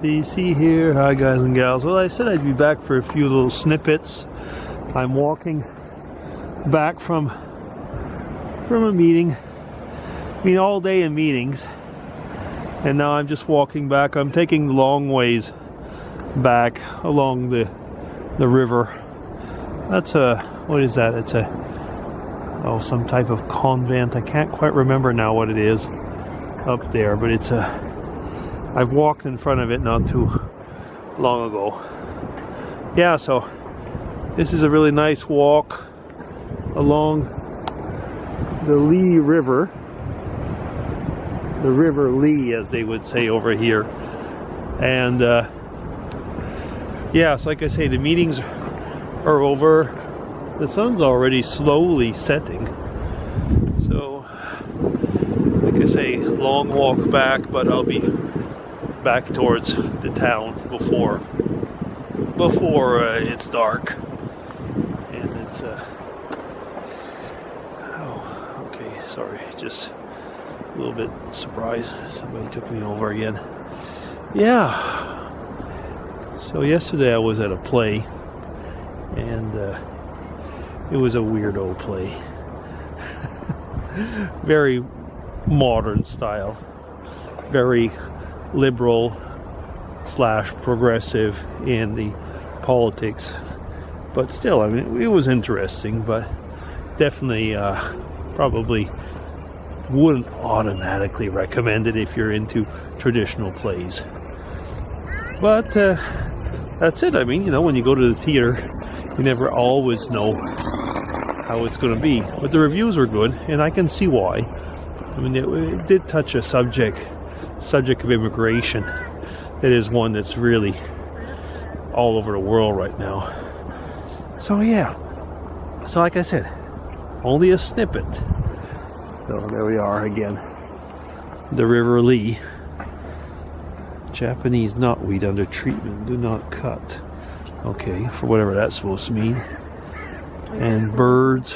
Do you see here? Hi guys and gals. Well, I said I'd be back for a few little snippets. I'm walking back from a meeting. I mean, all day in meetings. And now I'm just walking back. I'm taking the long ways back along the river. That's what is that? It's some type of convent. I can't quite remember now what it is up there, but it's I've walked in front of it not too long ago. Yeah, so this is a really nice walk along the Lee River. The River Lee, as they would say over here. And yeah, so like I say, the meetings are over. The sun's already slowly setting. So, like I say, long walk back, but I'll be back towards the town before it's dark. And it's oh, okay, sorry, just a little bit surprised. Somebody took me over again. Yeah. So yesterday I was at a play, and it was a weirdo play. Very modern style. Very liberal / progressive in the politics. But still, I mean, it was interesting, but definitely probably wouldn't automatically recommend it if you're into traditional plays. But that's it. I mean, you know, when you go to the theater, you never always know how it's going to be. But the reviews were good, and I can see why. I mean, it did touch a subject of immigration. It is one that's really all over the world right now. So yeah. So like I said, only a snippet. So there we are again. The River Lee. Japanese knotweed under treatment. Do not cut. Okay, for whatever that's supposed to mean. And birds.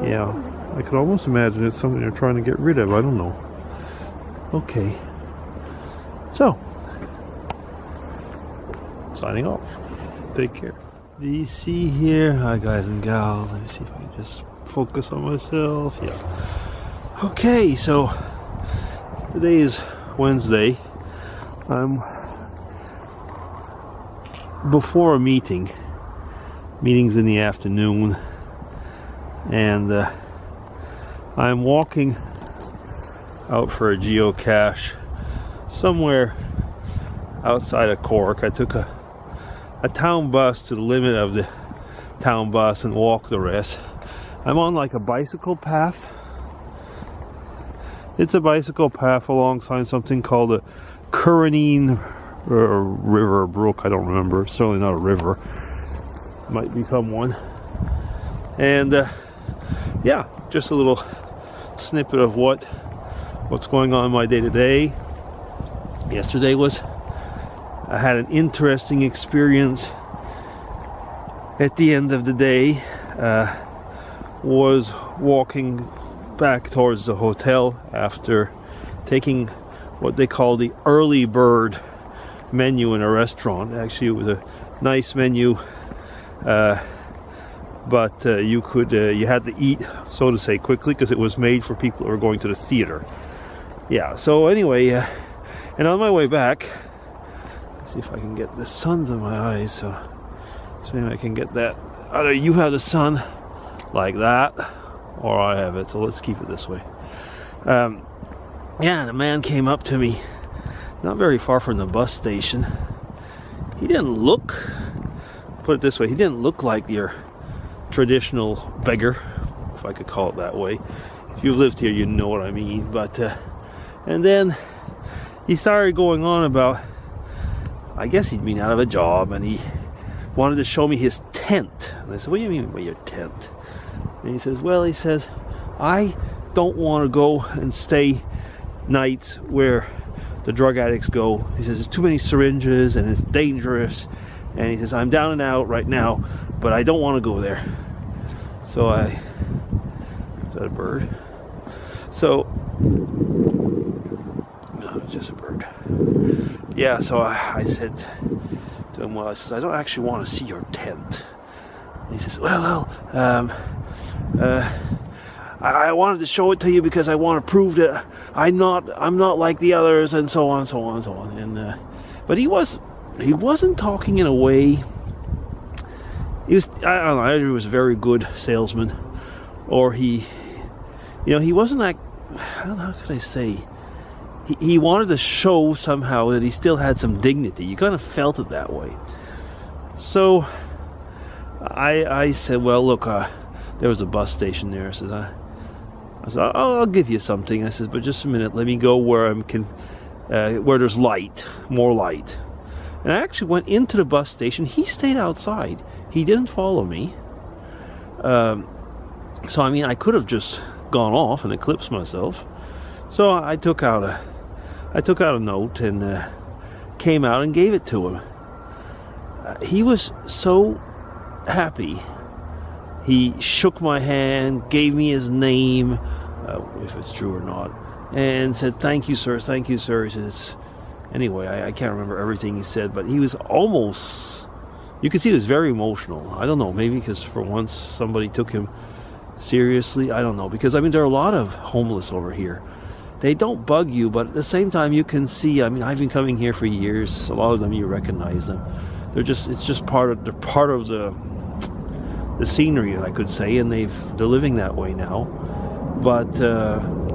Yeah, I could almost imagine it's something they're trying to get rid of. I don't know. Okay. So, signing off. Take care. Do you see here? Hi guys and gals. Let me see if I can just focus on myself. Yeah. Okay, so today is Wednesday. I'm before a meeting. Meeting's in the afternoon, and I'm walking out for a geocache somewhere outside of Cork. I took a town bus to the limit of the town bus and walked the rest. I'm on like a bicycle path. It's a bicycle path alongside something called a Curranine river or brook. I don't remember. It's certainly not a river. Might become one. And yeah, just a little snippet of what's going on in my day-to-day. Yesterday I had an interesting experience at the end of the day. Was walking back towards the hotel after taking what they call the early bird menu in a restaurant. Actually, it was a nice menu, but you had to eat, so to say, quickly because it was made for people who were going to the theater. Yeah, so anyway, and on my way back, let's see if I can get the sun's in my eyes, so maybe I can get that. Either you have the sun like that, or I have it, so let's keep it this way. Yeah, the man came up to me not very far from the bus station. He didn't look, put it this way, he didn't look like your traditional beggar, if I could call it that way. If you've lived here, you know what I mean. But and then he started going on about, I guess he'd been out of a job, and he wanted to show me his tent. And I said, what do you mean by your tent? And he says, well, he says, I don't want to go and stay nights where the drug addicts go. He says, there's too many syringes and it's dangerous. And he says, I'm down and out right now, but I don't want to go there. So is that a bird? So, no, it's just a bird. yeah, so I said to him, well, I said, I don't actually want to see your tent. And he says, well, I wanted to show it to you because I want to prove that I'm not like the others, and so on, so on, so on. And but he wasn't talking in a way. I don't know. Either he was a very good salesman, or he wasn't like, I don't know, how could I say? He wanted to show somehow that he still had some dignity. You kind of felt it that way. So I said, well, look, there was a bus station there. I said, I'll give you something. I said, but just a minute, let me go where where there's light, more light. And I actually went into the bus station. He stayed outside. He didn't follow me. So I mean, I could have just gone off and eclipsed myself. So I took out a note and came out and gave it to him. He was so happy. He shook my hand, gave me his name, if it's true or not, and said, thank you, sir, thank you, sir. He says, anyway, I can't remember everything he said, but he was almost, you could see he was very emotional. I don't know, maybe because for once somebody took him seriously. I don't know, because I mean, there are a lot of homeless over here. They don't bug you, but at the same time you can see, I mean, I've been coming here for years. A lot of them, you recognize them. It's just part of the scenery, I could say, and they're living that way now. But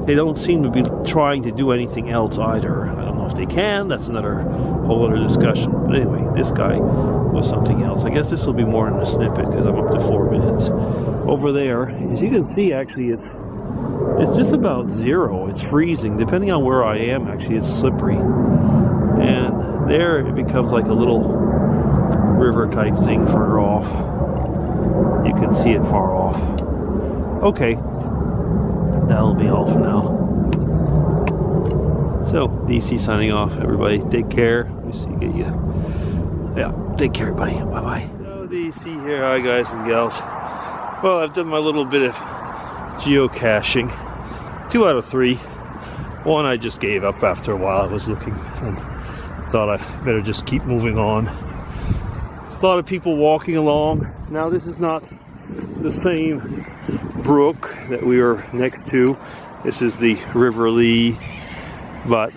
they don't seem to be trying to do anything else either. I don't know if they can. That's another whole other discussion. But anyway, this guy was something else. I guess this will be more in a snippet because I'm up to 4 minutes. Over there, as you can see, actually, it's just about zero. It's freezing. Depending on where I am, actually, it's slippery. And there it becomes like a little river type thing further off. You can see it far off. Okay, that'll be all for now. So, DC signing off. Everybody, take care. Let me see, get you. Yeah, take care, buddy. Bye bye. So, DC here. Hi, guys and gals. Well, I've done my little bit of geocaching. 2 out of 3. 1 I just gave up after a while. I was looking and thought I better just keep moving on. A lot of people walking along. Now this is not the same brook that we were next to. This is the River Lee, but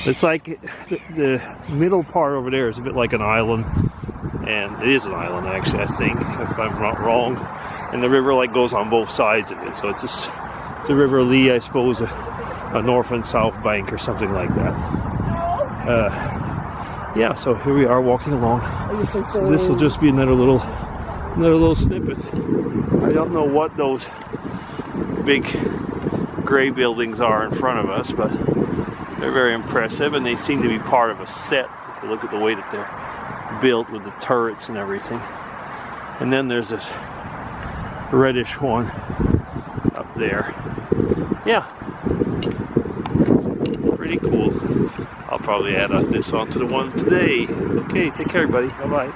it's like the middle part over there is a bit like an island, and it is an island actually, I think, if I'm not wrong. And the river like goes on both sides of it, so it's a River Lee, I suppose, a north and south bank or something like that. Yeah, so here we are walking along. So this will just be another little snippet. I don't know what those big gray buildings are in front of us, but they're very impressive, and they seem to be part of a set. If you look at the way that they're built with the turrets and everything. And then there's this reddish one up there. Yeah, pretty cool. I'll probably add this onto the one today. Okay, take care, everybody. Bye-bye.